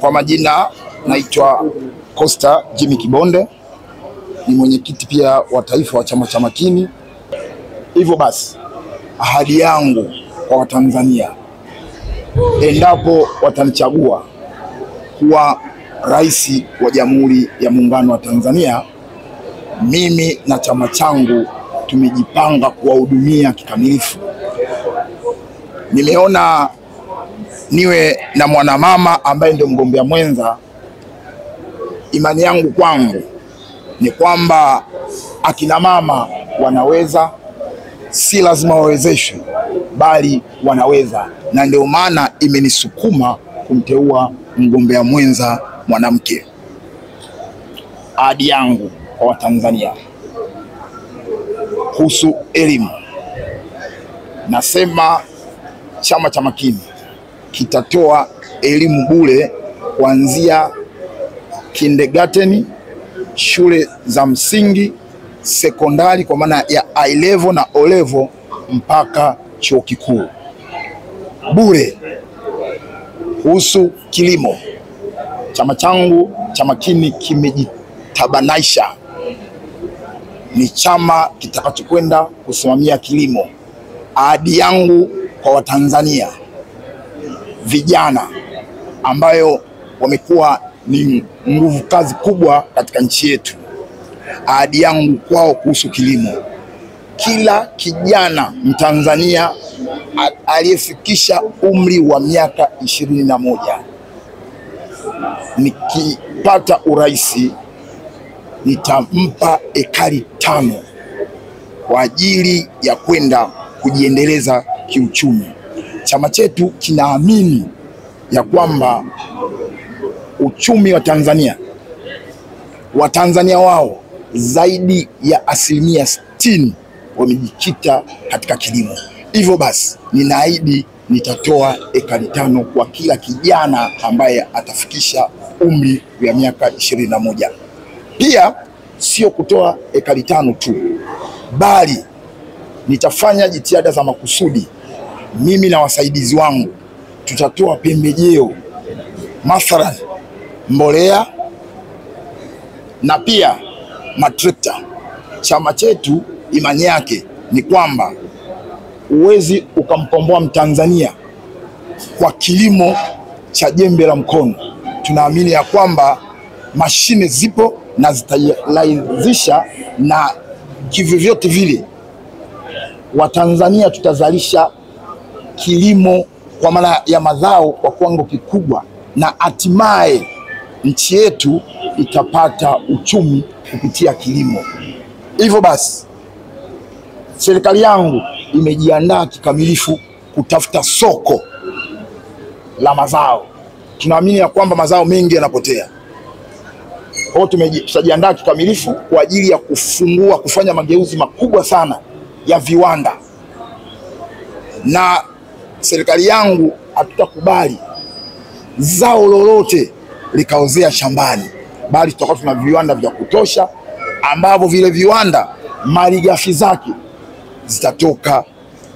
Kwa majina naitwa Costa Jimmy Kibonde, ni mwenyekiti pia wa taifa wa chama cha Makini. Hivyo basi, ahadi yangu kwa Watanzania, endapo watanichagua kuwa rais wa Jamhuri ya Muungano wa Tanzania, mimi na chama changu tumejipanga kuwahudumia kikamilifu. Nimeona niwe na mwanamama ambaye ndio mgombea mwenza. Imani yangu kwangu ni kwamba akina mama wanaweza, si lazima wawezeshwe, bali wanaweza, na ndio maana imenisukuma kumteua mgombea mwenza mwanamke. Ahadi yangu kwa Watanzania kuhusu elimu, nasema chama cha Makini kitatoa elimu bure kuanzia kindergarten, shule za msingi, sekondari kwa maana ya I level na O level mpaka chuo kikuu, bure. Kuhusu kilimo, chama changu cha Makini kimejitabanisha, ni chama kitakachokwenda kusimamia kilimo. Ahadi yangu kwa Watanzania vijana ambayo wamekuwa ni nguvu kazi kubwa katika nchi yetu, ahadi yangu kwao kuhusu kilimo, kila kijana Mtanzania aliyefikisha umri wa miaka 21, nikipata uraisi nitampa ekari 5 kwa ajili ya kwenda kujiendeleza kiuchumi. Chama chetu kinaamini ya kwamba uchumi wa Tanzania, Watanzania wao zaidi ya 60% wamejikita katika kilimo. Hivyo basi, ninaahidi nitatoa ekari 5 kwa kila kijana ambaye atafikisha umri wa miaka 21. Pia sio kutoa ekari 5 tu, bali nitafanya jitihada za makusudi. Mimi na wasaidizi wangu tutatoa pembejeo, mathalan mbolea na pia matrekta. Chama chetu imani yake ni kwamba uwezi ukamkomboa Mtanzania kwa kilimo cha jembe la mkono. Tunaamini ya kwamba mashine zipo na zitarahisisha, na kivyovyote vile Watanzania tutazalisha kilimo kwa maana ya mazao kwa kiwango kikubwa, na hatimaye nchi yetu itapata uchumi kupitia kilimo. Hivyo basi, serikali yangu imejiandaa kikamilifu kutafuta soko la mazao. Tunaamini ya kwamba mazao mengi yanapotea. Kwa hiyo tumejiandaa kikamilifu kwa ajili ya kufanya mageuzi makubwa sana ya viwanda, na serikali yangu hatutakubali zao lolote likaozea shambani, bali tutakuwa tuna viwanda vya kutosha ambavyo vile viwanda malighafi zake zitatoka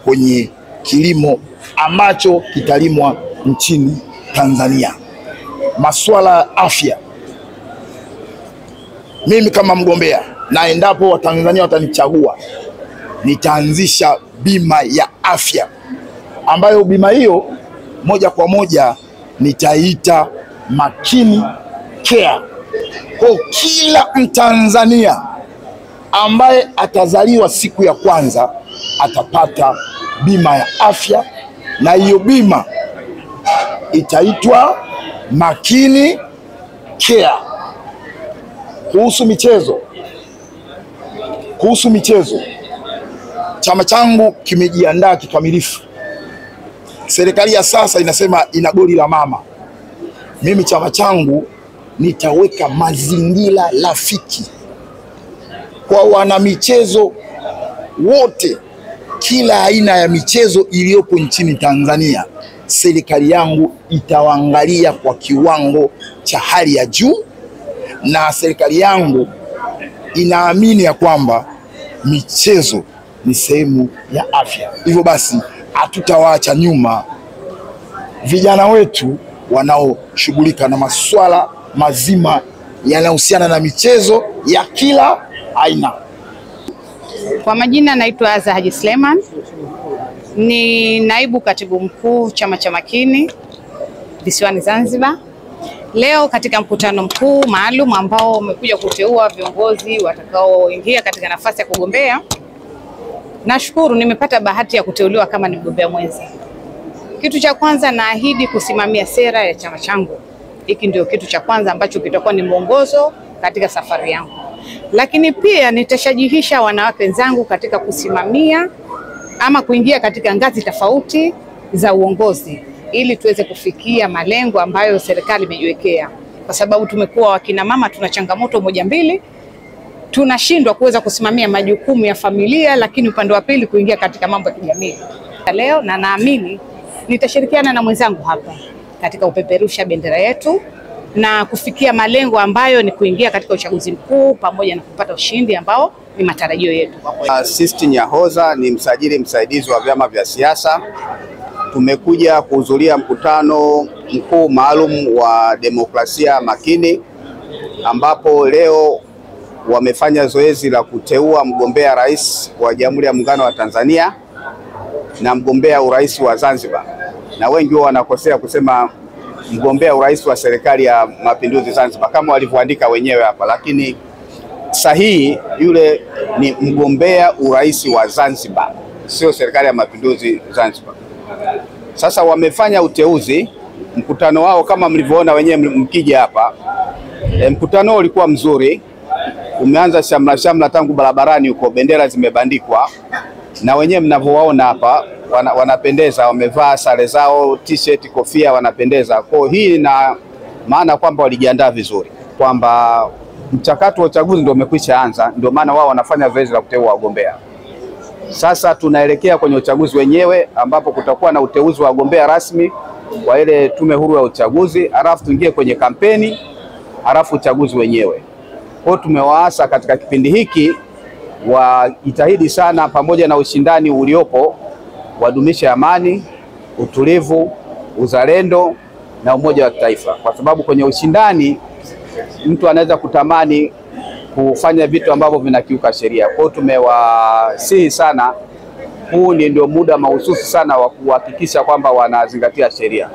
kwenye kilimo ambacho kitalimwa nchini Tanzania. Masuala ya afya, mimi kama mgombea, na endapo Watanzania watanichagua, nitaanzisha bima ya afya, ambayo bima hiyo moja kwa moja nitaita Makini Care. Kwa kila Mtanzania ambaye atazaliwa siku ya kwanza atapata bima ya afya, na hiyo bima itaitwa Makini Care. Kuhusu michezo, chama changu kimejiandaa kikamilifu. Serikali ya sasa inasema ina goli la mama. Mimi chama changu nitaweka mazingira rafiki kwa wanamichezo wote. Kila aina ya michezo iliyopo nchini Tanzania, serikali yangu itawaangalia kwa kiwango cha hali ya juu, na serikali yangu inaamini ya kwamba michezo ni sehemu ya afya. Hivyo basi, hatutawaacha nyuma vijana wetu wanaoshughulika na masuala mazima yanayohusiana na michezo ya kila aina. Kwa majina naitwa Aza Haji Suleiman, ni naibu katibu mkuu chama cha Makini visiwani Zanzibar. Leo katika mkutano mkuu maalum ambao umekuja kuteua viongozi watakaoingia katika nafasi ya kugombea, nashukuru nimepata bahati ya kuteuliwa kama ni mgombea mwenza. Kitu cha kwanza, naahidi kusimamia sera ya chama changu. Hiki ndio kitu cha kwanza ambacho kitakuwa ni mwongozo katika safari yangu. Lakini pia nitashajihisha wanawake wenzangu katika kusimamia ama kuingia katika ngazi tofauti za uongozi ili tuweze kufikia malengo ambayo serikali imejiwekea, kwa sababu tumekuwa wakina mama tuna changamoto moja mbili, tunashindwa kuweza kusimamia majukumu ya familia, lakini upande wa pili kuingia katika mambo ya kijamii. Leo na naamini nitashirikiana na mwenzangu hapa katika upeperusha bendera yetu na kufikia malengo ambayo ni kuingia katika uchaguzi mkuu pamoja na kupata ushindi ambao ni matarajio yetu. Sisti Nyahoza ni msajili msaidizi wa vyama vya siasa. Tumekuja kuhudhuria mkutano mkuu maalum wa demokrasia Makini, ambapo leo wamefanya zoezi la kuteua mgombea rais wa Jamhuri ya Muungano wa Tanzania na mgombea urais wa Zanzibar. Na wengi wao wanakosea kusema mgombea urais wa serikali ya Mapinduzi Zanzibar kama walivyoandika wenyewe hapa, lakini sahihi yule ni mgombea urais wa Zanzibar, sio serikali ya Mapinduzi Zanzibar. Sasa wamefanya uteuzi, mkutano wao kama mlivyoona wenyewe mkija hapa. Mkutano ulikuwa mzuri, umeanza shamla tangu barabarani huko, bendera zimebandikwa na wenyewe mnavyowaona hapa wanapendeza, wamevaa sare zao, t-shirt, kofia, wanapendeza. Kwa hii na maana kwamba walijiandaa vizuri, kwamba mchakato wa uchaguzi ndio umekwisha anza, ndio maana wao wanafanya zoezi la kuteua wagombea. Sasa tunaelekea kwenye uchaguzi wenyewe ambapo kutakuwa na uteuzi wa wagombea rasmi wa ile tume huru ya uchaguzi, halafu tuingie kwenye kampeni, halafu uchaguzi wenyewe. Kwa tumewaasa katika kipindi hiki wajitahidi sana, pamoja na ushindani uliopo, wadumisha amani, utulivu, uzalendo na umoja wa taifa, kwa sababu kwenye ushindani mtu anaweza kutamani kufanya vitu ambavyo vinakiuka sheria. Kwa tumewasihi sana, huu ndio muda mahususi sana wa kuhakikisha kwamba wanazingatia sheria.